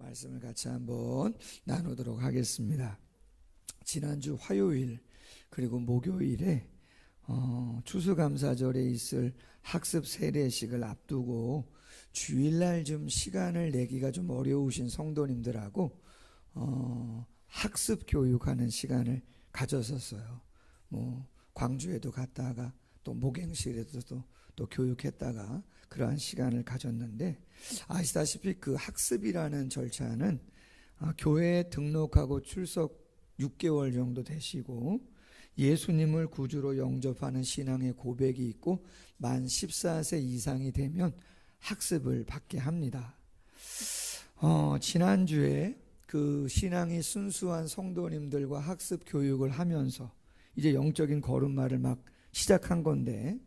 말씀을 같이 한번 나누도록 하겠습니다. 지난주 화요일 그리고 목요일에 추수감사절에 있을 학습 세례식을 앞두고 주일날 좀 시간을 내기가 좀 어려우신 성도님들하고 학습 교육하는 시간을 가졌었어요. 광주에도 갔다가 또 목행실에도 또 교육했다가 그러한 시간을 가졌는데, 아시다시피 그 학습이라는 절차는 교회에 등록하고 출석 6개월 정도 되시고 예수님을 구주로 영접하는 신앙의 고백이 있고 만 14세 이상이 되면 학습을 받게 합니다. 지난주에 그 신앙이 순수한 성도님들과 학습 교육을 하면서 이제 영적인 걸음마를 막 시작한 건데,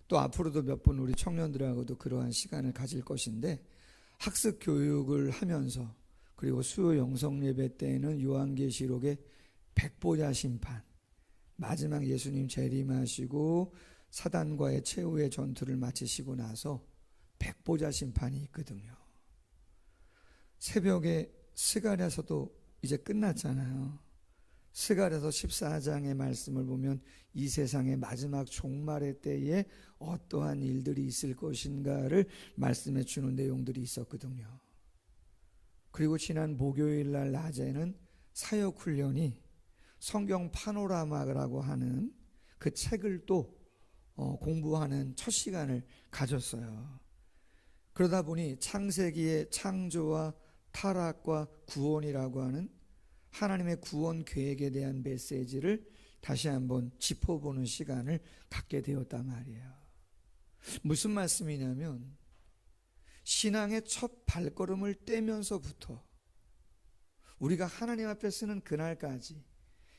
또 앞으로도 몇 번 우리 청년들하고도 그러한 시간을 가질 것인데, 학습 교육을 하면서 그리고 수요 영성 예배 때에는 요한계시록의 백보자 심판, 마지막 예수님 재림하시고 사단과의 최후의 전투를 마치시고 나서 백보자 심판이 있거든요. 새벽에 스가랴서도 이제 끝났잖아요. 스가랴서 14장의 말씀을 보면 이 세상의 마지막 종말의 때에 어떠한 일들이 있을 것인가를 말씀해 주는 내용들이 있었거든요. 그리고 지난 목요일 날 낮에는 사역훈련이 성경 파노라마라고 하는 그 책을 또 공부하는 첫 시간을 가졌어요. 그러다 보니 창세기의 창조와 타락과 구원이라고 하는 하나님의 구원 계획에 대한 메시지를 다시 한번 짚어보는 시간을 갖게 되었단 말이에요. 무슨 말씀이냐면, 신앙의 첫 발걸음을 떼면서부터 우리가 하나님 앞에 서는 그날까지,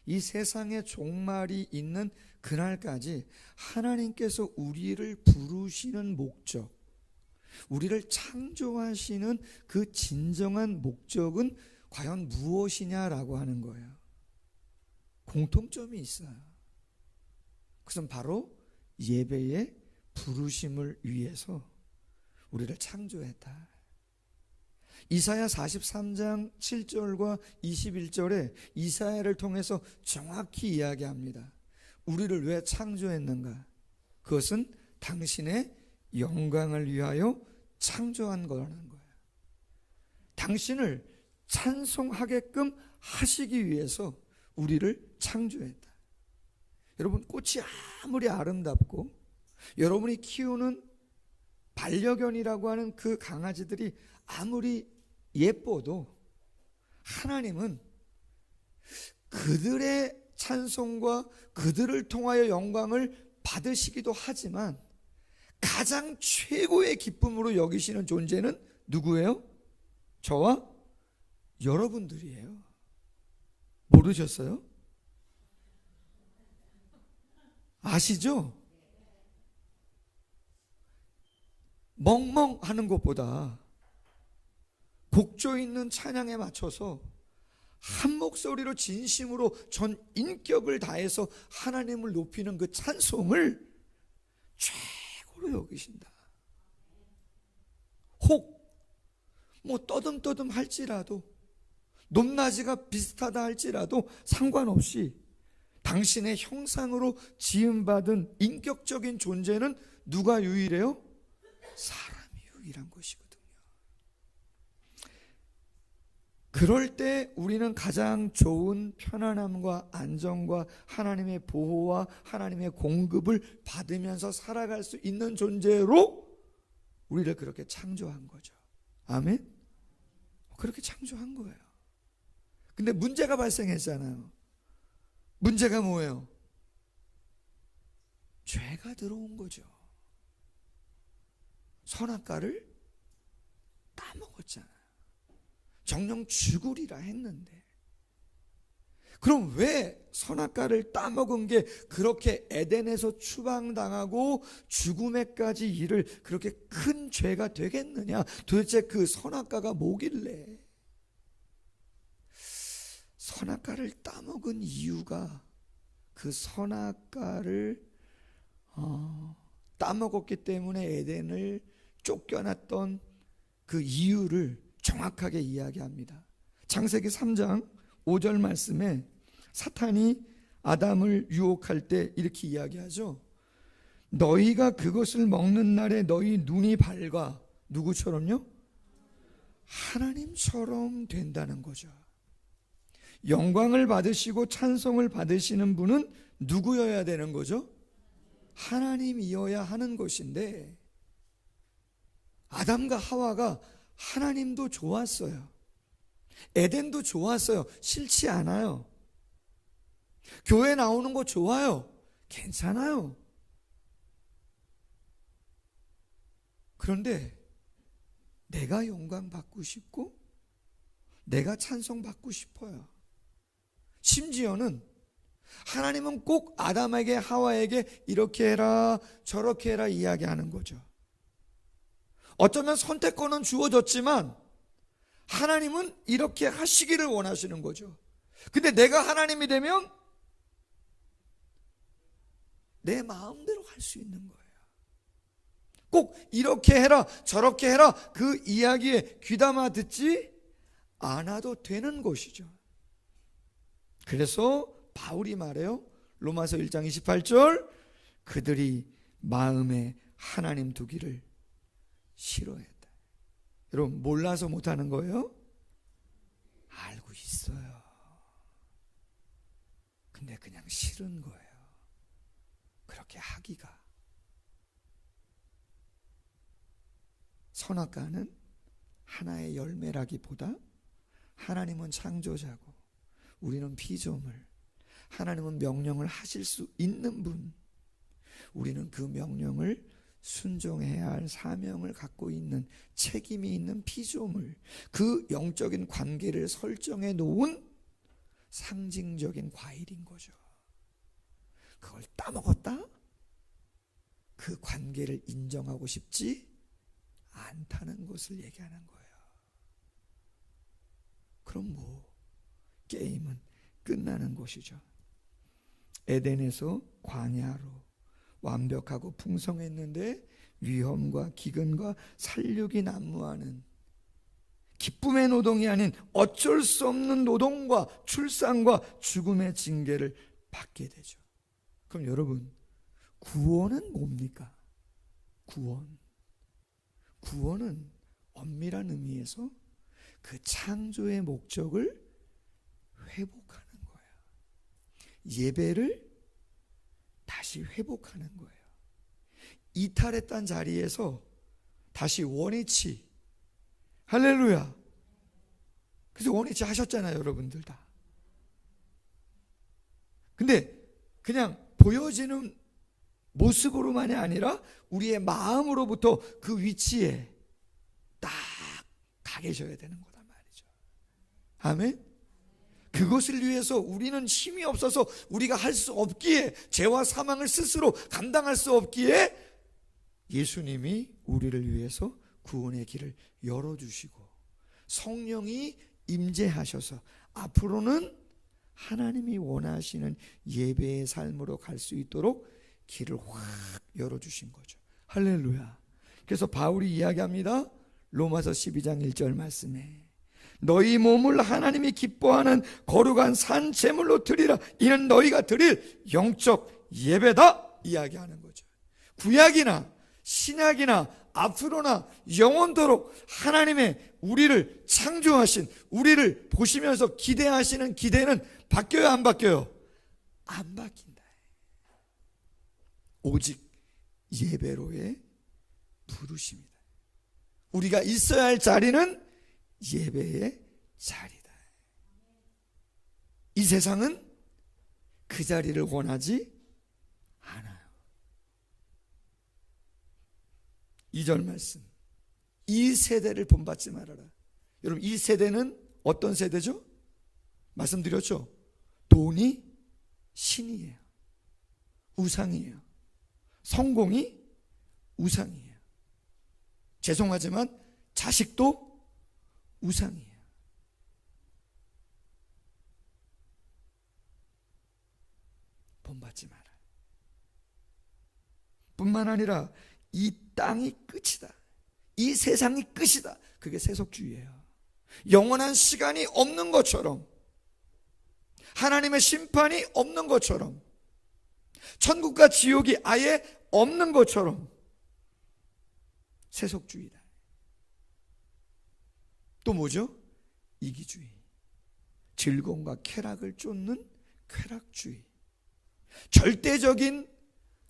이 세상의 종말이 있는 그날까지 하나님께서 우리를 부르시는 목적, 우리를 창조하시는 그 진정한 목적은 과연 무엇이냐라고 하는 거예요. 공통점이 있어요. 그것은 바로 예배의 부르심을 위해서 우리를 창조했다. 이사야 43장 7절과 21절에 이사야를 통해서 정확히 이야기합니다. 우리를 왜 창조했는가? 그것은 당신의 영광을 위하여 창조한 거라는 거예요. 당신을 찬송하게끔 하시기 위해서 우리를 창조했다. 여러분, 꽃이 아무리 아름답고 여러분이 키우는 반려견이라고 하는 그 강아지들이 아무리 예뻐도 하나님은 그들의 찬송과 그들을 통하여 영광을 받으시기도 하지만 가장 최고의 기쁨으로 여기시는 존재는 누구예요? 저와 여러분들이에요. 모르셨어요? 아시죠? 멍멍하는 것보다 곡조 있는 찬양에 맞춰서 한 목소리로 진심으로 전 인격을 다해서 하나님을 높이는 그 찬송을 최고로 여기신다. 혹 떠듬떠듬 할지라도, 높낮이가 비슷하다 할지라도 상관없이 당신의 형상으로 지음받은 인격적인 존재는 누가 유일해요? 사람이 유일한 것이거든요. 그럴 때 우리는 가장 좋은 편안함과 안정과 하나님의 보호와 하나님의 공급을 받으면서 살아갈 수 있는 존재로 우리를 그렇게 창조한 거죠. 아멘? 그렇게 창조한 거예요. 근데 문제가 발생했잖아요. 문제가 뭐예요? 죄가 들어온 거죠. 선악과를 따먹었잖아요. 정녕 죽으리라 했는데, 그럼 왜 선악과를 따먹은 게 그렇게 에덴에서 추방당하고 죽음에까지 이를 그렇게 큰 죄가 되겠느냐? 도대체 그 선악과가 뭐길래? 선악과를 따먹은 이유가, 그 선악과를 따먹었기 때문에 에덴을 쫓겨났던 그 이유를 정확하게 이야기합니다. 창세기 3장 5절 말씀에 사탄이 아담을 유혹할 때 이렇게 이야기하죠. 너희가 그것을 먹는 날에 너희 눈이 밝아 누구처럼요? 하나님처럼 된다는 거죠. 영광을 받으시고 찬송을 받으시는 분은 누구여야 되는 거죠? 하나님이어야 하는 것인데, 아담과 하와가 하나님도 좋았어요. 에덴도 좋았어요. 싫지 않아요. 교회 나오는 거 좋아요. 괜찮아요. 그런데 내가 영광 받고 싶고 내가 찬송 받고 싶어요. 심지어는 하나님은 꼭 아담에게 하와에게 이렇게 해라 저렇게 해라 이야기하는 거죠. 어쩌면 선택권은 주어졌지만 하나님은 이렇게 하시기를 원하시는 거죠. 근데 내가 하나님이 되면 내 마음대로 할 수 있는 거예요. 꼭 이렇게 해라 저렇게 해라 그 이야기에 귀담아 듣지 않아도 되는 것이죠. 그래서 바울이 말해요. 로마서 1장 28절, 그들이 마음에 하나님 두기를 싫어했다. 여러분, 몰라서 못하는 거예요? 알고 있어요. 근데 그냥 싫은 거예요. 그렇게 하기가. 선악과는 하나의 열매라기보다 하나님은 창조자고 우리는 피조물, 하나님은 명령을 하실 수 있는 분, 우리는 그 명령을 순종해야 할 사명을 갖고 있는, 책임이 있는 피조물, 그 영적인 관계를 설정해 놓은 상징적인 과일인 거죠. 그걸 따먹었다? 그 관계를 인정하고 싶지 않다는 것을 얘기하는 거예요. 그럼 뭐 게임은 끝나는 것이죠. 에덴에서 광야로 완벽하고 풍성했는데 위험과 기근과 살육이 난무하는 기쁨의 노동이 아닌 어쩔 수 없는 노동과 출산과 죽음의 징계를 받게 되죠. 그럼 여러분, 구원은 뭡니까? 구원은 엄밀한 의미에서 그 창조의 목적을 회복하는 거예요. 예배를 다시 회복하는 거예요. 이탈했던 자리에서 다시 원위치. 할렐루야. 그래서 원위치 하셨잖아요, 여러분들 다. 근데 그냥 보여지는 모습으로만이 아니라 우리의 마음으로부터 그 위치에 딱 가 계셔야 되는 거다 말이죠. 아멘. 그것을 위해서 우리는 힘이 없어서 우리가 할 수 없기에, 죄와 사망을 스스로 감당할 수 없기에 예수님이 우리를 위해서 구원의 길을 열어주시고 성령이 임재하셔서 앞으로는 하나님이 원하시는 예배의 삶으로 갈 수 있도록 길을 확 열어주신 거죠. 할렐루야. 그래서 바울이 이야기합니다. 로마서 12장 1절 말씀에 너희 몸을 하나님이 기뻐하는 거룩한 산 제물로 드리라. 이는 너희가 드릴 영적 예배다 이야기하는 거죠. 구약이나 신약이나 앞으로나 영원토록 하나님의 우리를 창조하신, 우리를 보시면서 기대하시는 기대는 바뀌어요, 안 바뀌어요? 안 바뀐다. 오직 예배로의 부르심이다. 우리가 있어야 할 자리는 예배의 자리다. 이 세상은 그 자리를 원하지 않아요. 2절 말씀, 이 세대를 본받지 말아라. 여러분, 이 세대는 어떤 세대죠? 말씀드렸죠? 돈이 신이에요. 우상이에요. 성공이 우상이에요. 죄송하지만 자식도 우상이에요. 본받지 마라. 뿐만 아니라 이 땅이 끝이다. 이 세상이 끝이다. 그게 세속주의예요. 영원한 시간이 없는 것처럼, 하나님의 심판이 없는 것처럼, 천국과 지옥이 아예 없는 것처럼 세속주의다. 또 뭐죠? 이기주의, 즐거움과 쾌락을 쫓는 쾌락주의, 절대적인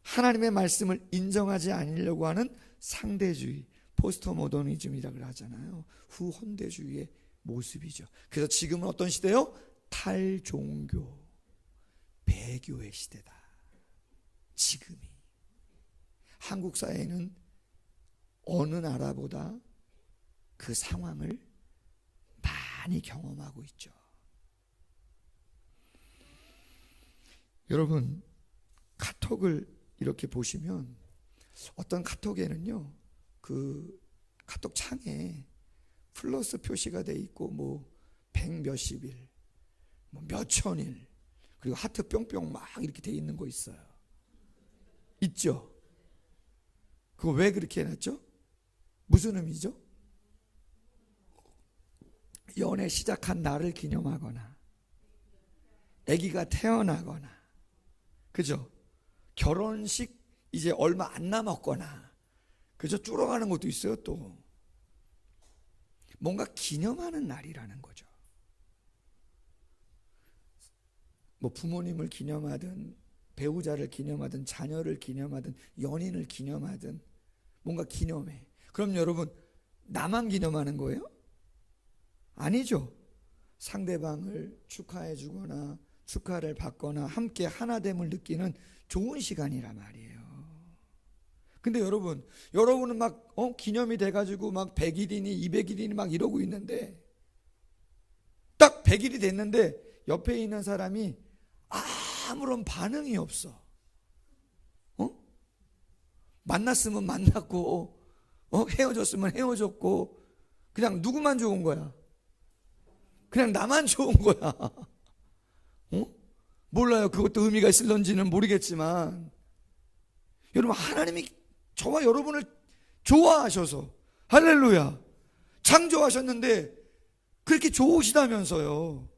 하나님의 말씀을 인정하지 않으려고 하는 상대주의, 포스트모더니즘이라고 하잖아요. 후현대주의의 모습이죠. 그래서 지금은 어떤 시대요? 탈종교, 배교의 시대다. 지금이 한국 사회는 어느 나라보다 그 상황을 많이 경험하고 있죠. 여러분, 카톡을 이렇게 보시면 어떤 카톡에는요, 그 카톡 창에 플러스 표시가 돼 있고 뭐 100 몇십일, 뭐 몇천일, 그리고 하트 뿅뿅 막 이렇게 돼 있는 거 있어요. 있죠? 그거 왜 그렇게 해놨죠? 무슨 의미죠? 연애 시작한 날을 기념하거나, 아기가 태어나거나, 그죠? 결혼식 이제 얼마 안 남았거나, 그죠? 줄어가는 것도 있어요. 또 뭔가 기념하는 날이라는 거죠. 뭐 부모님을 기념하든, 배우자를 기념하든, 자녀를 기념하든, 연인을 기념하든 뭔가 기념해. 그럼 여러분, 나만 기념하는 거예요? 아니죠. 상대방을 축하해 주거나 축하를 받거나 함께 하나됨을 느끼는 좋은 시간이란 말이에요. 근데 여러분은 막 기념이 돼가지고 막 100일이니 200일이니 막 이러고 있는데, 딱 100일이 됐는데 옆에 있는 사람이 아무런 반응이 없어. 만났으면 만났고, 헤어졌으면 헤어졌고, 그냥 누구만 좋은 거야? 그냥 나만 좋은 거야. 몰라요. 그것도 의미가 있을런지는 모르겠지만, 여러분, 하나님이 저와 여러분을 좋아하셔서, 할렐루야, 창조하셨는데 그렇게 좋으시다면서요.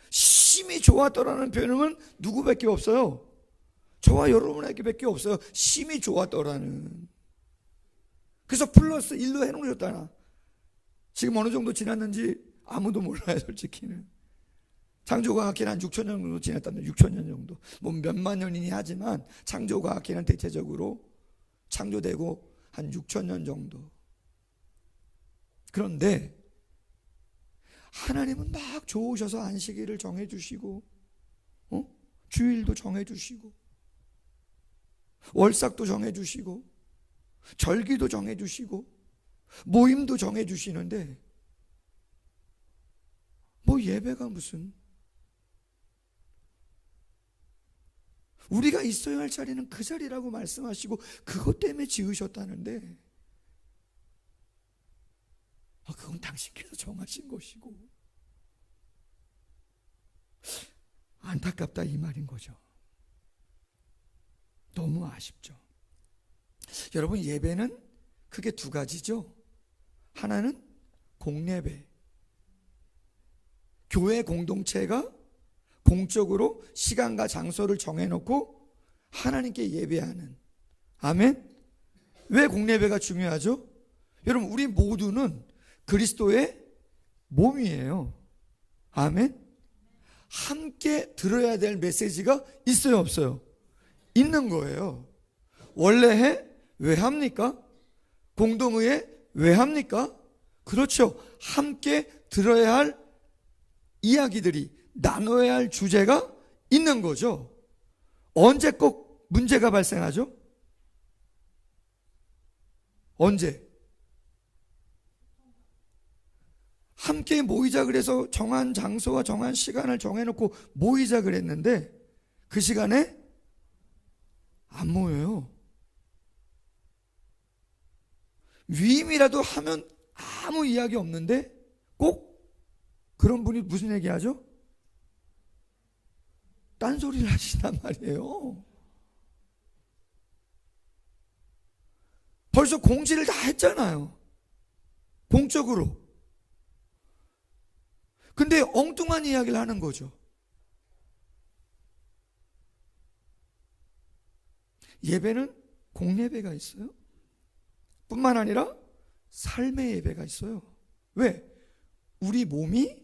심히 좋았더라는 표현은 누구밖에 없어요? 저와 여러분에게밖에 없어요. 심히 좋았더라는. 그래서 플러스 1로 해놓으셨잖아. 지금 어느 정도 지났는지 아무도 몰라요, 솔직히는. 창조과학기는 한 6천 년 정도 지났다면, 6천 년 정도, 뭐 몇만 년이니 하지만 창조과학기는 대체적으로 창조되고 한 6천 년 정도. 그런데 하나님은 막 좋으셔서 안식일을 정해주시고, 주일도 정해주시고, 월삭도 정해주시고, 절기도 정해주시고, 모임도 정해주시는데, 뭐 예배가 무슨, 우리가 있어야 할 자리는 그 자리라고 말씀하시고 그것 때문에 지으셨다는데, 그건 당신께서 정하신 것이고, 안타깝다 이 말인 거죠. 너무 아쉽죠. 여러분, 예배는 크게 두 가지죠. 하나는 공예배, 교회 공동체가 공적으로 시간과 장소를 정해놓고 하나님께 예배하는, 아멘. 왜 공예배가 중요하죠? 여러분, 우리 모두는 그리스도의 몸이에요. 아멘. 함께 들어야 될 메시지가 있어요, 없어요? 있는 거예요. 원래 해? 왜 합니까? 공동의회 왜 합니까? 그렇죠. 함께 들어야 할 이야기들이, 나눠야 할 주제가 있는 거죠. 언제 꼭 문제가 발생하죠? 언제? 함께 모이자 그래서 정한 장소와 정한 시간을 정해놓고 모이자 그랬는데 그 시간에 안 모여요. 위임이라도 하면 아무 이야기 없는데 꼭 그런 분이 무슨 얘기하죠? 딴소리를 하신단 말이에요. 벌써 공지를 다 했잖아요. 공적으로. 근데 엉뚱한 이야기를 하는 거죠. 예배는 공예배가 있어요. 뿐만 아니라 삶의 예배가 있어요. 왜? 우리 몸이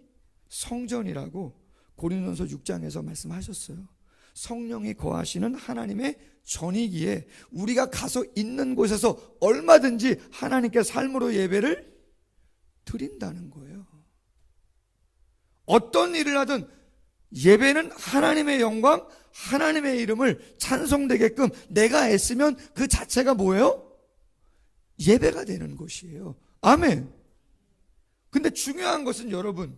성전이라고 고린도전서 6장에서 말씀하셨어요. 성령이 거하시는 하나님의 전이기에 우리가 가서 있는 곳에서 얼마든지 하나님께 삶으로 예배를 드린다는 거예요. 어떤 일을 하든 예배는 하나님의 영광, 하나님의 이름을 찬송되게끔 내가 애쓰면 그 자체가 뭐예요? 예배가 되는 것이에요. 아멘. 근데 중요한 것은 여러분,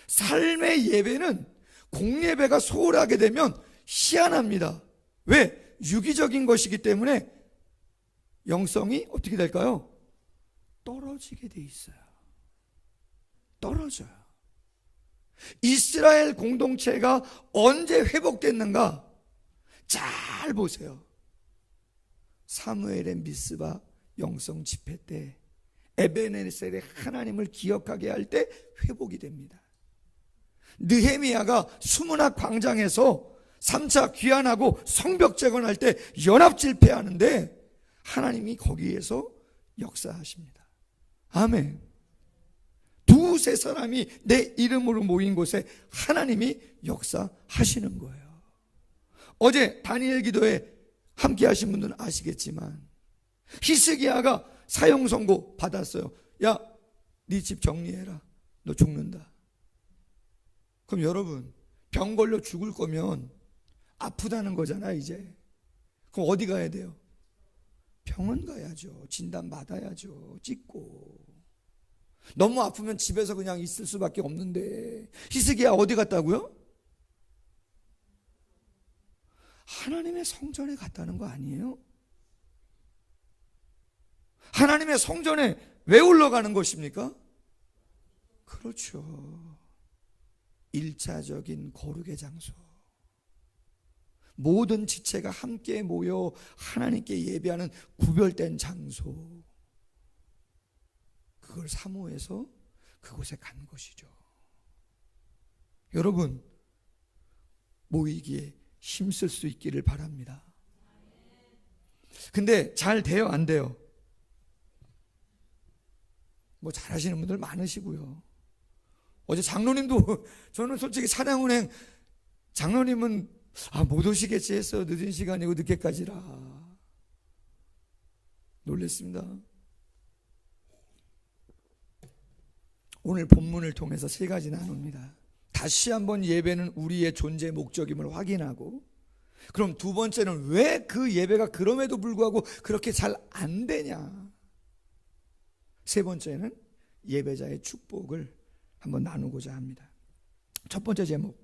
삶의 예배는 공예배가 소홀하게 되면 희한합니다. 왜? 유기적인 것이기 때문에 영성이 어떻게 될까요? 떨어지게 돼 있어요. 떨어져요. 이스라엘 공동체가 언제 회복됐는가? 잘 보세요. 사무엘의 미스바 영성 집회 때 에베네셀의 하나님을 기억하게 할 때 회복이 됩니다. 느헤미야가 수문학 광장에서 3차 귀환하고 성벽 재건할 때 연합 집회하는데 하나님이 거기에서 역사하십니다. 아멘. 두세 사람이 내 이름으로 모인 곳에 하나님이 역사하시는 거예요. 어제 다니엘 기도에 함께 하신 분들은 아시겠지만 히스기야가 사형 선고 받았어요. 야, 네 집 정리해라. 너 죽는다. 그럼 여러분, 병 걸려 죽을 거면 아프다는 거잖아 이제. 그럼 어디 가야 돼요? 병원 가야죠. 진단 받아야죠. 찍고. 너무 아프면 집에서 그냥 있을 수밖에 없는데 히스기야 어디 갔다고요? 하나님의 성전에 갔다는 거 아니에요? 하나님의 성전에 왜 올라가는 것입니까? 그렇죠. 1차적인 거룩의 장소. 모든 지체가 함께 모여 하나님께 예배하는 구별된 장소. 그걸 사모해서 그곳에 간 것이죠. 여러분, 모이기에 힘쓸 수 있기를 바랍니다. 근데 잘 돼요, 안 돼요? 뭐 잘하시는 분들 많으시고요. 어제 장로님도 저는 솔직히 찬양은행 장로님은 못 오시겠지 했어요. 늦은 시간이고 늦게까지라. 놀랬습니다. 오늘 본문을 통해서 세 가지 나눕니다. 다시 한번 예배는 우리의 존재 목적임을 확인하고, 그럼 두 번째는 왜 그 예배가 그럼에도 불구하고 그렇게 잘 안 되냐. 세 번째는 예배자의 축복을 한번 나누고자 합니다. 첫 번째 제목,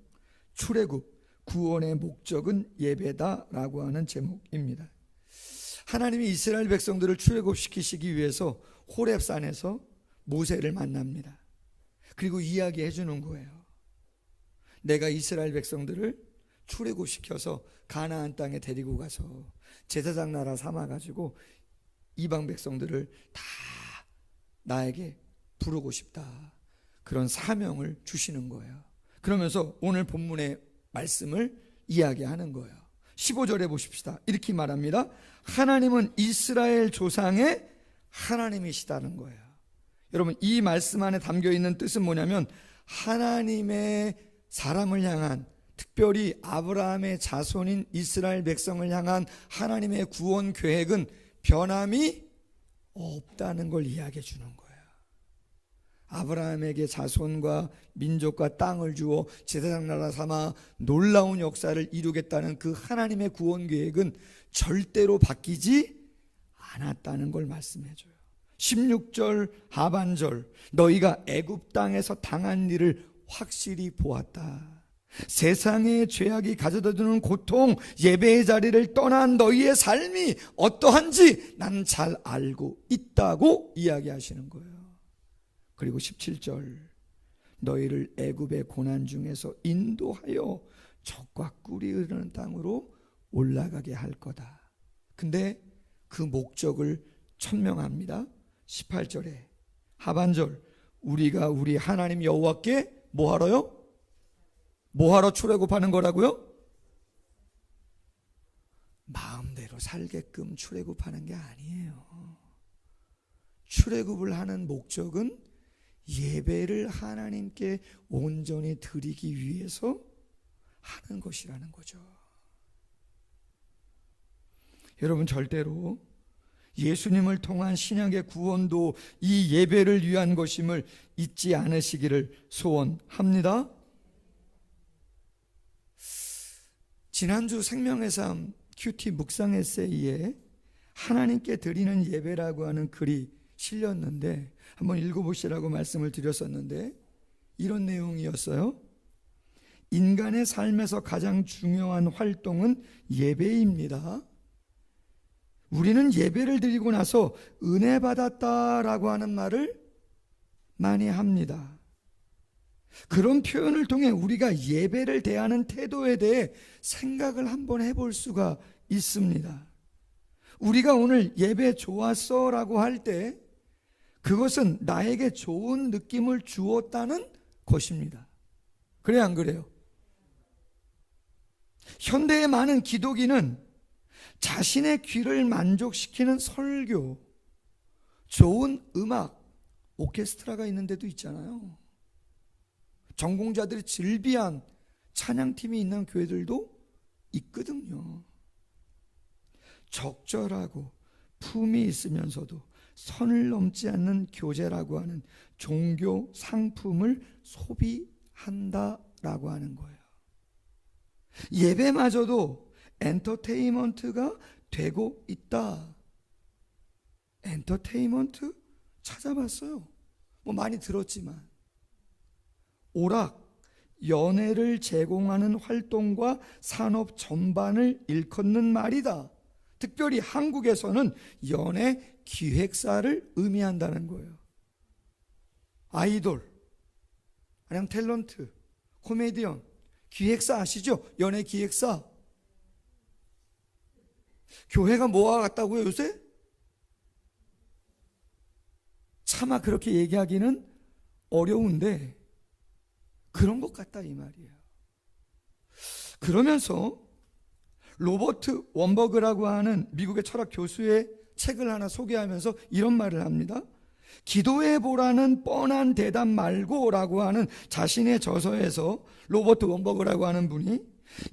출애굽, 구원의 목적은 예배다라고 하는 제목입니다. 하나님이 이스라엘 백성들을 출애굽시키시기 위해서 호렙산에서 모세를 만납니다. 그리고 이야기해 주는 거예요. 내가 이스라엘 백성들을 출애굽시켜서 가나안 땅에 데리고 가서 제사장 나라 삼아가지고 이방 백성들을 다 나에게 부르고 싶다. 그런 사명을 주시는 거예요. 그러면서 오늘 본문의 말씀을 이야기하는 거예요. 15절에 보십시다. 이렇게 말합니다. 하나님은 이스라엘 조상의 하나님이시다는 거예요. 여러분, 이 말씀 안에 담겨있는 뜻은 뭐냐면 하나님의 사람을 향한, 특별히 아브라함의 자손인 이스라엘 백성을 향한 하나님의 구원 계획은 변함이 없다는 걸 이야기해 주는 거예요. 아브라함에게 자손과 민족과 땅을 주어 제사장 나라 삼아 놀라운 역사를 이루겠다는 그 하나님의 구원 계획은 절대로 바뀌지 않았다는 걸 말씀해 줘요. 16절 하반절, 너희가 애굽 땅에서 당한 일을 확실히 보았다. 세상의 죄악이 가져다 주는 고통, 예배의 자리를 떠난 너희의 삶이 어떠한지 난 잘 알고 있다고 이야기하시는 거예요. 그리고 17절, 너희를 애굽의 고난 중에서 인도하여 적과 꿀이 흐르는 땅으로 올라가게 할 거다. 근데 그 목적을 천명합니다. 18절에 하반절, 우리가 우리 하나님 여호와께 뭐 하러요? 뭐 하러 출애굽하는 거라고요? 마음대로 살게끔 출애굽하는 게 아니에요. 출애굽을 하는 목적은 예배를 하나님께 온전히 드리기 위해서 하는 것이라는 거죠. 여러분, 절대로 예수님을 통한 신약의 구원도 이 예배를 위한 것임을 잊지 않으시기를 소원합니다. 지난주 생명의 삶 큐티 묵상 에세이에 하나님께 드리는 예배라고 하는 글이 실렸는데 한번 읽어보시라고 말씀을 드렸었는데 이런 내용이었어요. 인간의 삶에서 가장 중요한 활동은 예배입니다. 우리는 예배를 드리고 나서 은혜 받았다라고 하는 말을 많이 합니다. 그런 표현을 통해 우리가 예배를 대하는 태도에 대해 생각을 한번 해볼 수가 있습니다. 우리가 오늘 예배 좋았어 라고 할 때 그것은 나에게 좋은 느낌을 주었다는 것입니다. 그래 안 그래요? 현대의 많은 기독인은 자신의 귀를 만족시키는 설교, 좋은 음악, 오케스트라가 있는 데도 있잖아요. 전공자들이 즐비한 찬양팀이 있는 교회들도 있거든요. 적절하고 품이 있으면서도 선을 넘지 않는 교제라고 하는 종교 상품을 소비한다라고 하는 거예요. 예배마저도 엔터테인먼트가 되고 있다. 엔터테인먼트 찾아봤어요. 뭐 많이 들었지만 오락, 연애를 제공하는 활동과 산업 전반을 일컫는 말이다. 특별히 한국에서는 연애 기획사를 의미한다는 거예요. 아이돌, 아니면 탤런트, 코미디언, 기획사 아시죠? 연애 기획사. 교회가 뭐와 같다고요 요새? 차마 그렇게 얘기하기는 어려운데 그런 것 같다 이 말이에요. 그러면서 로버트 원버그라고 하는 미국의 철학 교수의 책을 하나 소개하면서 이런 말을 합니다. 기도해보라는 뻔한 대답 말고 라고 하는 자신의 저서에서 로버트 원버그라고 하는 분이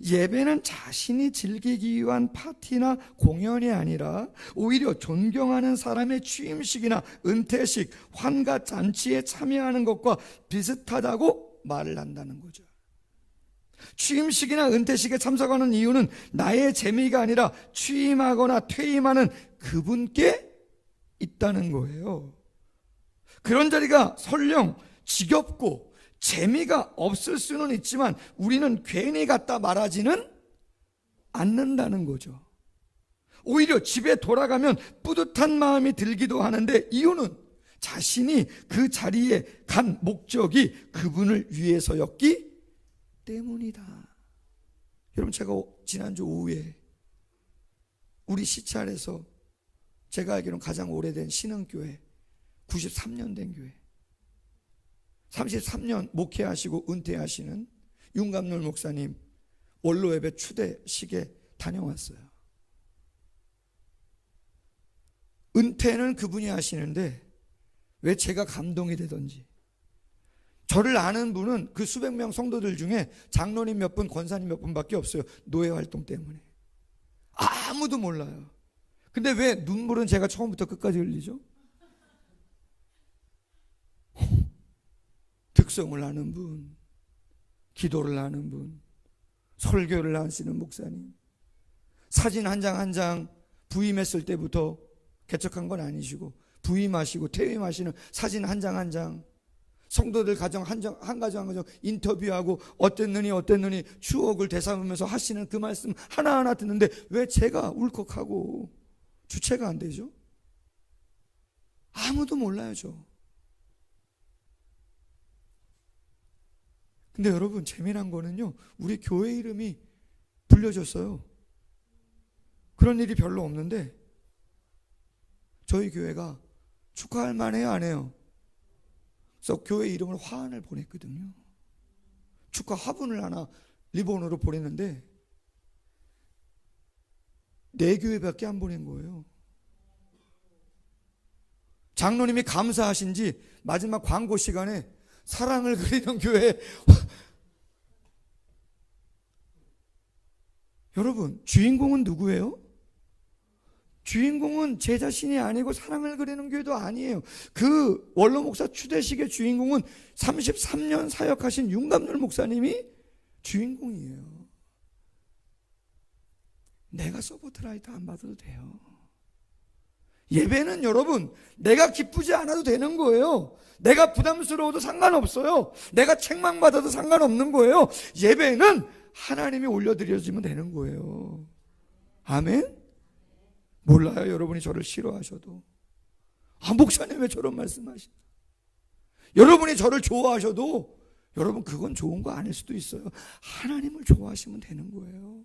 예배는 자신이 즐기기 위한 파티나 공연이 아니라 오히려 존경하는 사람의 취임식이나 은퇴식, 환갑잔치에 참여하는 것과 비슷하다고 말을 한다는 거죠. 취임식이나 은퇴식에 참석하는 이유는 나의 재미가 아니라 취임하거나 퇴임하는 그분께 있다는 거예요. 그런 자리가 설령 지겹고 재미가 없을 수는 있지만 우리는 괜히 갔다 말하지는 않는다는 거죠. 오히려 집에 돌아가면 뿌듯한 마음이 들기도 하는데 이유는 자신이 그 자리에 간 목적이 그분을 위해서였기 때문이다. 여러분, 제가 지난주 오후에 우리 시찰에서 제가 알기로는 가장 오래된 신흥교회, 93년 된 교회, 33년 목회하시고 은퇴하시는 윤감놀 목사님 원로 예배 추대식에 다녀왔어요. 은퇴는 그분이 하시는데 왜 제가 감동이 되던지, 저를 아는 분은 그 수백 명 성도들 중에 장로님 몇 분, 권사님 몇 분밖에 없어요. 노예 활동 때문에 아무도 몰라요. 근데 왜 눈물은 제가 처음부터 끝까지 흘리죠? 득성을 하는 분, 기도를 하는 분, 설교를 하시는 목사님, 사진 한 장 한 장 부임했을 때부터 개척한 건 아니시고 부임하시고 퇴임하시는 사진 한 장 한 장, 성도들 가정 한 가정 한 가정 인터뷰하고 어땠느니 추억을 되살으면서 하시는 그 말씀 하나하나 듣는데 왜 제가 울컥하고 주체가 안 되죠? 아무도 몰라요. 근데 여러분, 재미난 거는요, 우리 교회 이름이 불려졌어요. 그런 일이 별로 없는데 저희 교회가 축하할 만해요, 안 해요? 그래서 교회 이름을 화환을 보냈거든요. 축하 화분을 하나 리본으로 보냈는데 4교회밖에 안 보낸 거예요. 장로님이 감사하신지 마지막 광고 시간에 사랑을 그리는 교회. 여러분, 주인공은 누구예요? 주인공은 제 자신이 아니고 사랑을 그리는 교회도 아니에요. 그 원로 목사 추대식의 주인공은 33년 사역하신 윤감률 목사님이 주인공이에요. 내가 서포트라이트 안 받아도 돼요. 예배는 여러분, 내가 기쁘지 않아도 되는 거예요. 내가 부담스러워도 상관없어요. 내가 책망받아도 상관없는 거예요. 예배는 하나님이 올려드려지면 되는 거예요. 아멘? 몰라요. 여러분이 저를 싫어하셔도. 목사님 왜 저런 말씀하시나? 여러분이 저를 좋아하셔도 여러분 그건 좋은 거 아닐 수도 있어요. 하나님을 좋아하시면 되는 거예요.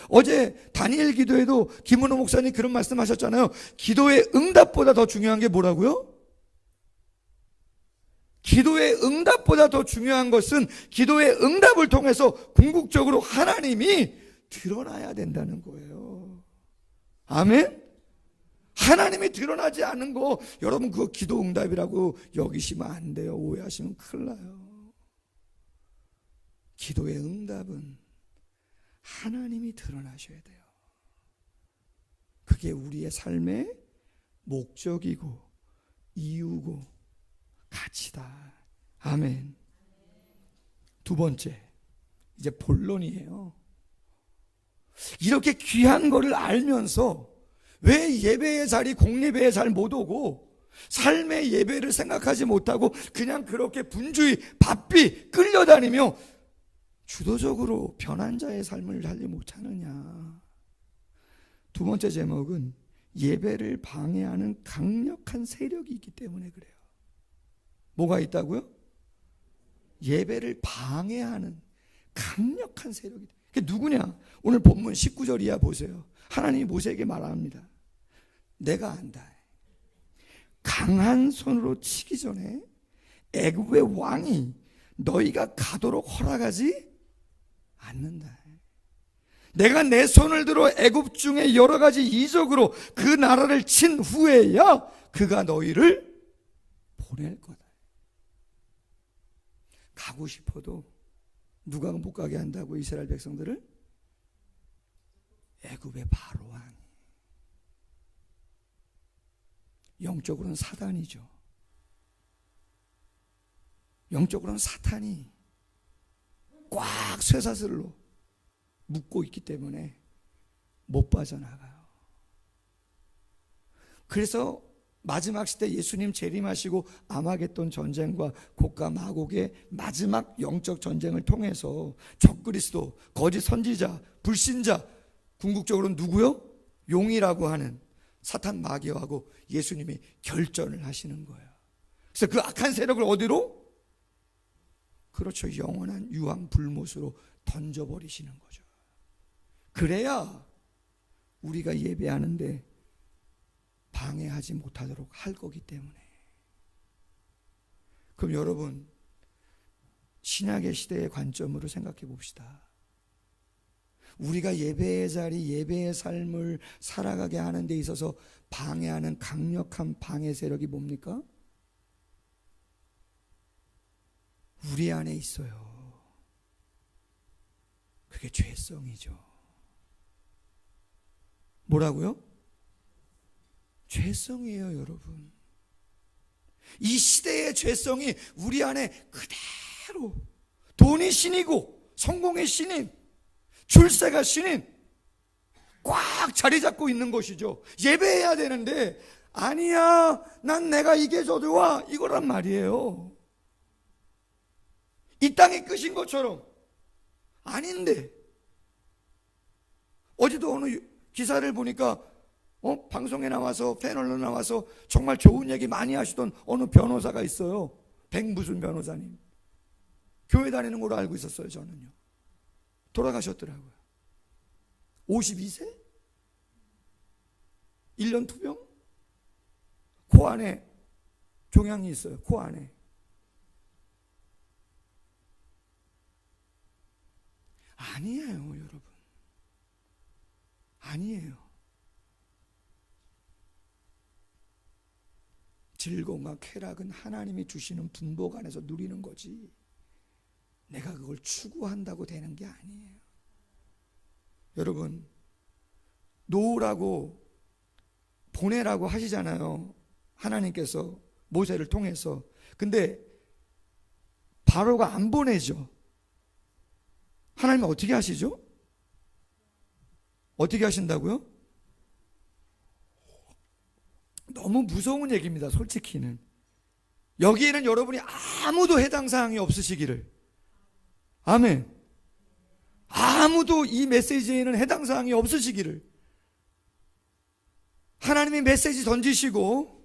어제 다니엘 기도에도 김은호 목사님 그런 말씀하셨잖아요. 기도의 응답보다 더 중요한 게 뭐라고요? 기도의 응답보다 더 중요한 것은 기도의 응답을 통해서 궁극적으로 하나님이 드러나야 된다는 거예요. 아멘? 하나님이 드러나지 않은 거 여러분 그거 기도 응답이라고 여기시면 안 돼요. 오해하시면 큰일 나요. 기도의 응답은 하나님이 드러나셔야 돼요. 그게 우리의 삶의 목적이고 이유고 가치다. 아멘. 두 번째, 이제 본론이에요. 이렇게 귀한 거를 알면서 왜 예배의 자리, 공예배에 잘 못 오고 삶의 예배를 생각하지 못하고 그냥 그렇게 분주히 바삐 끌려다니며 주도적으로 변한 자의 삶을 살지 못하느냐. 두 번째 제목은 예배를 방해하는 강력한 세력이 있기 때문에 그래요. 뭐가 있다고요? 예배를 방해하는 강력한 세력이 있다. 그게 누구냐? 오늘 본문 19절 이하 보세요. 하나님이 모세에게 말합니다. 내가 안다. 강한 손으로 치기 전에 애굽의 왕이 너희가 가도록 허락하지 않는다. 내가 내 손을 들어 애굽 중에 여러 가지 이적으로 그 나라를 친 후에야 그가 너희를 보낼 거다. 가고 싶어도 누가 못 가게 한다고 이스라엘 백성들을? 애굽의 바로 왕. 영적으로는 사단이죠. 영적으로는 사탄이 꽉 쇠사슬로 묶고 있기 때문에 못 빠져나가요. 그래서 마지막 시대 예수님 재림하시고 아마겟돈 전쟁과 곡과 마곡의 마지막 영적 전쟁을 통해서 적그리스도, 거짓 선지자, 불신자, 궁극적으로는 누구요? 용이라고 하는 사탄 마귀하고 예수님이 결전을 하시는 거예요. 그래서 그 악한 세력을 어디로? 그렇죠. 영원한 유황 불못으로 던져버리시는 거죠. 그래야 우리가 예배하는데 방해하지 못하도록 할 거기 때문에. 그럼 여러분, 신약의 시대의 관점으로 생각해 봅시다. 우리가 예배의 자리, 예배의 삶을 살아가게 하는 데 있어서 방해하는 강력한 방해 세력이 뭡니까? 우리 안에 있어요. 그게 죄성이죠. 뭐라고요? 죄성이에요, 여러분. 이 시대의 죄성이 우리 안에 그대로 돈이 신이고 성공의 신인, 출세가 신인 꽉 자리 잡고 있는 것이죠. 예배해야 되는데 아니야, 난 내가 이게 더 좋아, 이거란 말이에요. 이 땅이 끝인 것처럼. 아닌데. 어제도 어느 기사를 보니까 방송에 나와서, 패널로 나와서 정말 좋은 얘기 많이 하시던 어느 변호사가 있어요. 백무순 변호사님. 교회 다니는 걸로 알고 있었어요, 저는요. 돌아가셨더라고요. 52세? 1년 투병? 코 안에 종양이 있어요. 코 안에. 아니에요, 여러분. 아니에요. 즐거움과 쾌락은 하나님이 주시는 분복 안에서 누리는 거지, 내가 그걸 추구한다고 되는 게 아니에요. 여러분, 놓으라고 보내라고 하시잖아요, 하나님께서 모세를 통해서. 근데 바로가 안 보내죠. 하나님은 어떻게 하시죠? 어떻게 하신다고요? 너무 무서운 얘기입니다, 솔직히는. 여기에는 여러분이 아무도 해당 사항이 없으시기를. 아멘. 아무도 이 메시지에는 해당 사항이 없으시기를. 하나님이 메시지 던지시고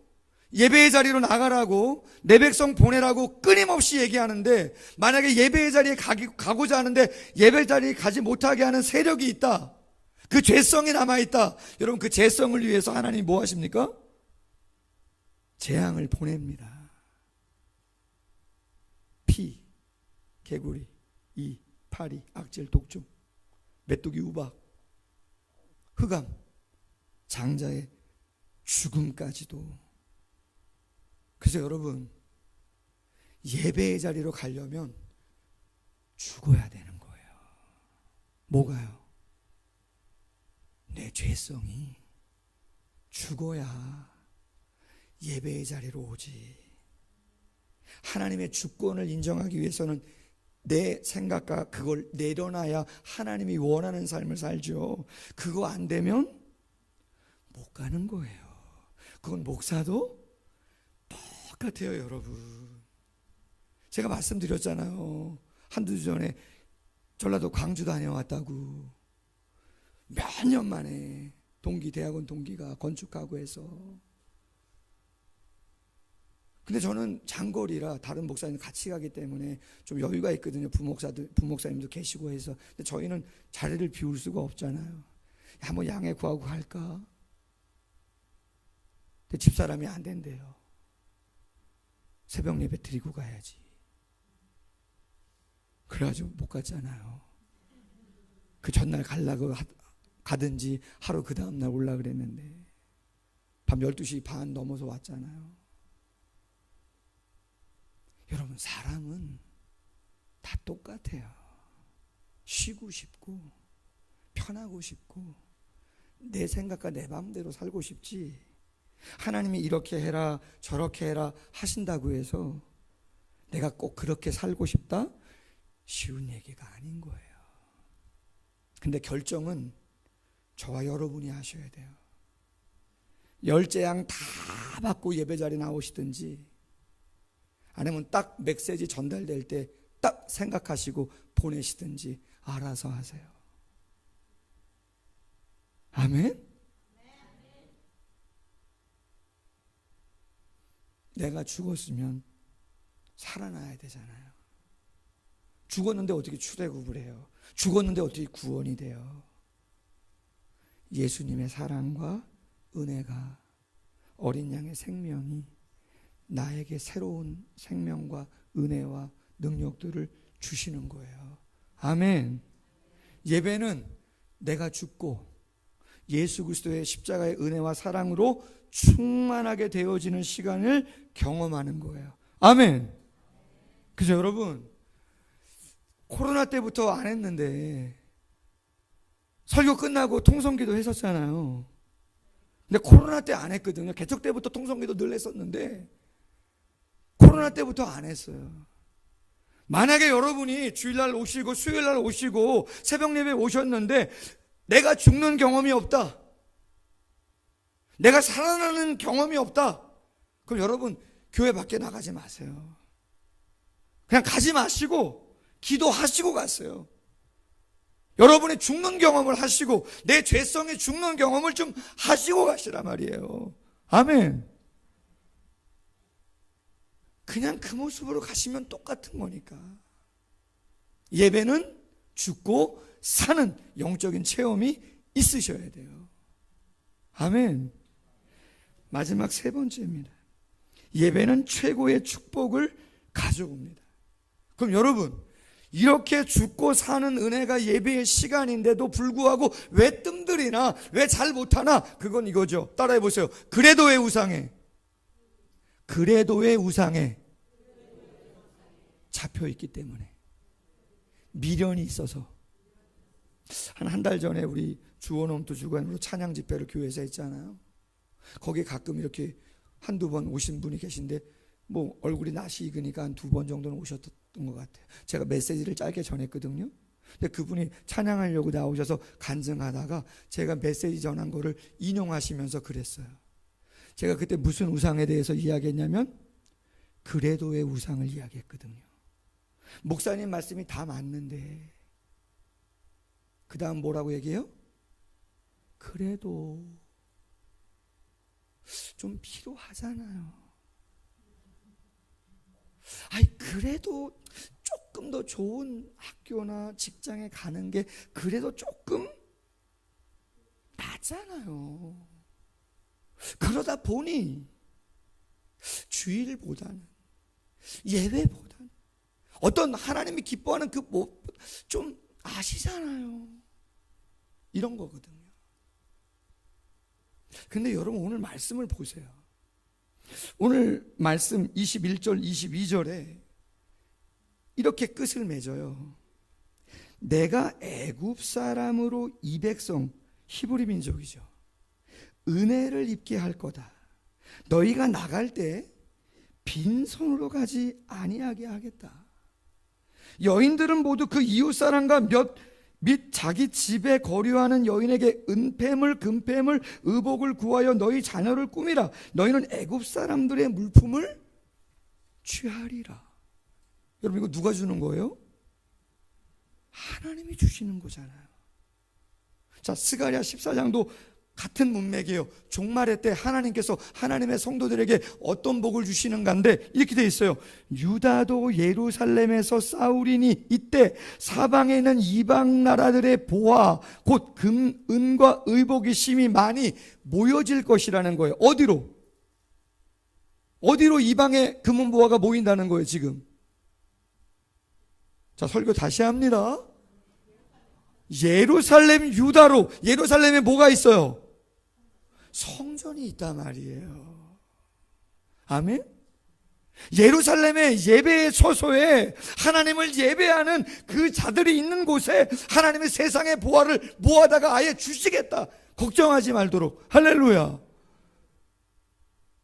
예배의 자리로 나가라고, 내 백성 보내라고 끊임없이 얘기하는데, 만약에 예배의 자리에 가고자 하는데 예배 자리에 가지 못하게 하는 세력이 있다, 그 죄성이 남아있다, 여러분, 그 죄성을 위해서 하나님이 뭐 하십니까? 재앙을 보냅니다. 피, 개구리, 이, 파리, 악질, 독종, 메뚜기, 우박, 흑암, 장자의 죽음까지도. 그래서 여러분, 예배의 자리로 가려면 죽어야 되는 거예요. 뭐가요? 내 죄성이 죽어야 예배의 자리로 오지. 하나님의 주권을 인정하기 위해서는 내 생각과 그걸 내려놔야 하나님이 원하는 삶을 살죠. 그거 안 되면 못 가는 거예요. 그건 목사도 똑같아요, 여러분. 제가 말씀드렸잖아요, 한두 주 전에 전라도 광주 다녀왔다고. 몇 년 만에 대학원 동기가 건축하고 해서. 근데 저는 장거리라 다른 목사님 같이 가기 때문에 좀 여유가 있거든요. 부목사님도 계시고 해서. 근데 저희는 자리를 비울 수가 없잖아요. 한번 양해 구하고 갈까? 근데 집사람이 안 된대요. 새벽 예배 드리고 가야지. 그래가지고 못 갔잖아요. 그 전날 가려고 가든지 하루 그 다음날 올라 그랬는데 밤 12시 반 넘어서 왔잖아요. 여러분, 사람은 다 똑같아요. 쉬고 싶고 편하고 싶고 내 생각과 내 마음대로 살고 싶지, 하나님이 이렇게 해라 저렇게 해라 하신다고 해서 내가 꼭 그렇게 살고 싶다? 쉬운 얘기가 아닌 거예요. 근데 결정은 저와 여러분이 하셔야 돼요. 열재앙 다 받고 예배 자리 나오시든지, 아니면 딱 메시지 전달될 때 딱 생각하시고 보내시든지 알아서 하세요. 아멘? 내가 죽었으면 살아나야 되잖아요. 죽었는데 어떻게 출애굽을 해요? 죽었는데 어떻게 구원이 돼요? 예수님의 사랑과 은혜가, 어린 양의 생명이 나에게 새로운 생명과 은혜와 능력들을 주시는 거예요. 아멘. 예배는 내가 죽고 예수 그리스도의 십자가의 은혜와 사랑으로 충만하게 되어지는 시간을 경험하는 거예요. 아멘. 그래서 여러분, 코로나 때부터 안 했는데 설교 끝나고 통성기도 했었잖아요. 근데 코로나 때 안 했거든요. 개척 때부터 통성기도 늘 했었는데 코로나 때부터 안 했어요. 만약에 여러분이 주일날 오시고 수요일날 오시고 새벽 예배 오셨는데 내가 죽는 경험이 없다, 내가 살아나는 경험이 없다, 그럼 여러분 교회 밖에 나가지 마세요. 그냥 가지 마시고 기도하시고 갔어요. 여러분의 죽는 경험을 하시고 내 죄성의 죽는 경험을 좀 하시고 가시란 말이에요. 아멘. 그냥 그 모습으로 가시면 똑같은 거니까. 예배는 죽고 사는 영적인 체험이 있으셔야 돼요. 아멘. 마지막 세 번째입니다. 예배는 최고의 축복을 가져옵니다. 그럼 여러분, 이렇게 죽고 사는 은혜가 예배의 시간인데도 불구하고 왜 뜸들이나, 왜 잘 못하나? 그건 이거죠. 따라해 보세요. 그래도 왜 우상해? 그래도 왜 우상해? 잡혀있기 때문에. 미련이 있어서. 한 달 전에 우리 주원홈트 주관으로 찬양 집회를 교회에서 했잖아요. 거기 가끔 이렇게 한두 번 오신 분이 계신데 뭐 얼굴이 낯이 익으니까 한 2번 정도는 오셨던 것 같아요. 제가 메시지를 짧게 전했거든요. 근데 그분이 찬양하려고 나오셔서 간증하다가 제가 메시지 전한 거를 인용하시면서 그랬어요. 제가 그때 무슨 우상에 대해서 이야기했냐면 그래도의 우상을 이야기했거든요. 목사님 말씀이 다 맞는데 그 다음 뭐라고 얘기해요? 그래도 좀 필요하잖아요. 아니 그래도 조금 더 좋은 학교나 직장에 가는 게 그래도 조금 낫잖아요. 그러다 보니 주일보다는, 예배보다는 어떤 하나님이 기뻐하는 그 뭐 좀 아시잖아요. 이런 거거든요. 근데 여러분 오늘 말씀을 보세요. 오늘 말씀 21절 22절에 이렇게 끝을 맺어요. 내가 애굽 사람으로 이 백성, 히브리 민족이죠, 은혜를 입게 할 거다. 너희가 나갈 때 빈손으로 가지 아니하게 하겠다. 여인들은 모두 그 이웃 사람과 및 자기 집에 거류하는 여인에게 은폐물, 금폐물, 의복을 구하여 너희 자녀를 꾸미라. 너희는 애굽 사람들의 물품을 취하리라. 여러분 이거 누가 주는 거예요? 하나님이 주시는 거잖아요. 자, 스가랴 14장도 같은 문맥이에요. 종말의 때 하나님께서 하나님의 성도들에게 어떤 복을 주시는가인데 이렇게 돼 있어요. 유다도 예루살렘에서 싸우리니 이때 사방에 있는 이방 나라들의 보화 곧 금, 은과 의복이 심히 많이 모여질 것이라는 거예요. 어디로? 어디로 이방의 금은 보화가 모인다는 거예요 지금? 자, 설교 다시 합니다. 예루살렘 유다로. 예루살렘에 뭐가 있어요? 성전이 있단 말이에요. 아멘? 예루살렘의 예배의 처소에 하나님을 예배하는 그 자들이 있는 곳에 하나님의 세상의 보화를 모아다가 아예 주시겠다. 걱정하지 말도록. 할렐루야.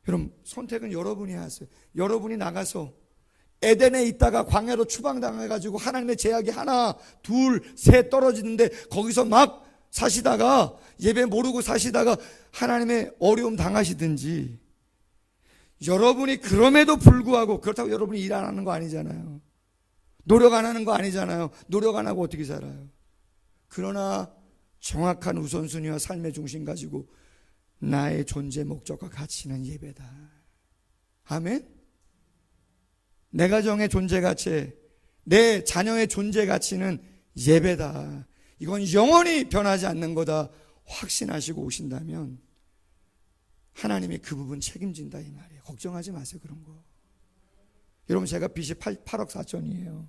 여러분 선택은 여러분이 하세요. 여러분이 나가서 에덴에 있다가 광야로 추방당해가지고 하나님의 제약이 하나 둘 셋 떨어지는데 거기서 막 사시다가 예배 모르고 사시다가 하나님의 어려움 당하시든지, 여러분이 그럼에도 불구하고, 그렇다고 여러분이 일 안 하는 거 아니잖아요. 노력 안 하는 거 아니잖아요. 노력 안 하고 어떻게 살아요? 그러나 정확한 우선순위와 삶의 중심 가지고 나의 존재 목적과 가치는 예배다. 아멘? 내 가정의 존재 가치, 내 자녀의 존재 가치는 예배다. 이건 영원히 변하지 않는 거다 확신하시고 오신다면 하나님이 그 부분 책임진다 이 말이에요. 걱정하지 마세요. 그런 거. 여러분 제가 빚이 8억 4천이에요.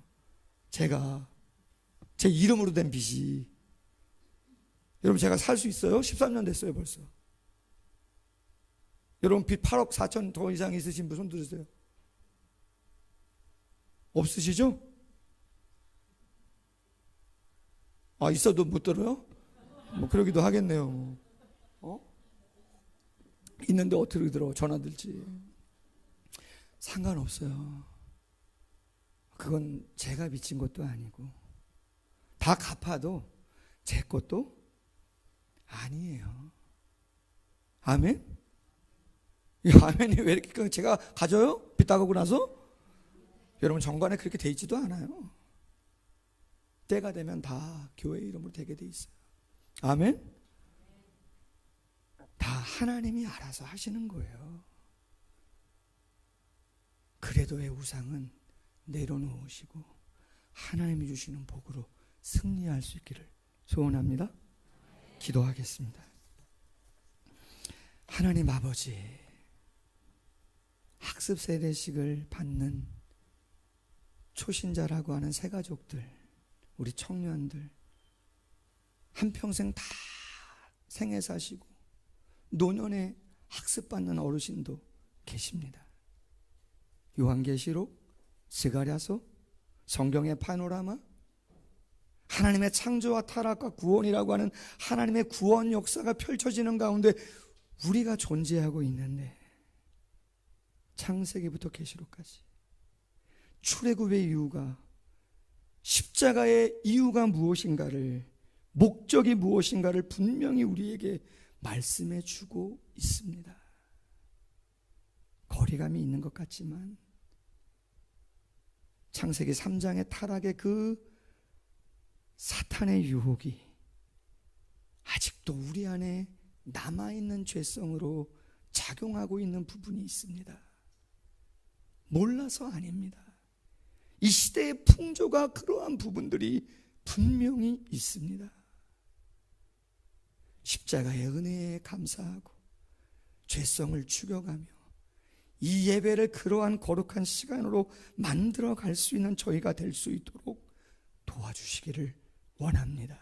제가 제 이름으로 된 빚이. 여러분 제가 살 수 있어요? 13년 됐어요 벌써. 여러분 빚 8억 4천 더 이상 있으신 분 손 들으세요. 없으시죠? 아, 있어도 못 들어요? 뭐 그러기도 하겠네요. 있는데 어떻게 들어? 전화 들지. 상관없어요. 그건 제가 미친 것도 아니고 다 갚아도 제 것도 아니에요. 아멘? 이 아멘이 왜 이렇게 제가 가져요? 빚 닦고 나서? 여러분 정관에 그렇게 돼 있지도 않아요. 때가 되면 다 교회 이름으로 되게 돼 있어요. 아멘? 다 하나님이 알아서 하시는 거예요. 그래도의 우상은 내려놓으시고 하나님이 주시는 복으로 승리할 수 있기를 소원합니다. 기도하겠습니다. 하나님 아버지, 학습 세대식을 받는 초신자라고 하는 새 가족들, 우리 청년들 한평생 다 생애 사시고 노년에 학습받는 어르신도 계십니다. 요한계시록, 스가랴서, 성경의 파노라마, 하나님의 창조와 타락과 구원이라고 하는 하나님의 구원 역사가 펼쳐지는 가운데 우리가 존재하고 있는데, 창세기부터 계시록까지 출애굽의 이유가, 십자가의 이유가 무엇인가를, 목적이 무엇인가를 분명히 우리에게 말씀해 주고 있습니다. 거리감이 있는 것 같지만 창세기 3장의 타락의 그 사탄의 유혹이 아직도 우리 안에 남아있는 죄성으로 작용하고 있는 부분이 있습니다. 몰라서 아닙니다. 이 시대의 풍조가 그러한 부분들이 분명히 있습니다. 십자가의 은혜에 감사하고 죄성을 죽여가며 이 예배를 그러한 거룩한 시간으로 만들어 갈 수 있는 저희가 될 수 있도록 도와주시기를 원합니다.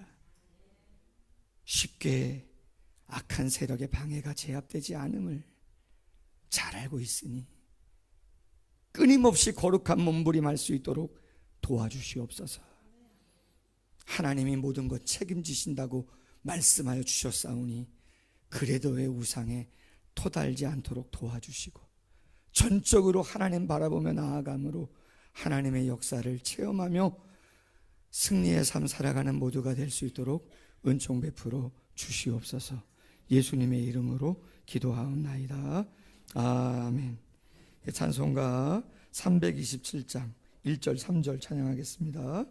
쉽게 악한 세력의 방해가 제압되지 않음을 잘 알고 있으니 끊임없이 거룩한 몸부림할 수 있도록 도와주시옵소서. 하나님이 모든 것 책임지신다고 말씀하여 주셨사오니 그래도의 우상에 토달지 않도록 도와주시고 전적으로 하나님 바라보며 나아감으로 하나님의 역사를 체험하며 승리의 삶 살아가는 모두가 될 수 있도록 은총 베풀어 주시옵소서. 예수님의 이름으로 기도하옵나이다. 아멘. 찬송가 327장 1절 3절 찬양하겠습니다.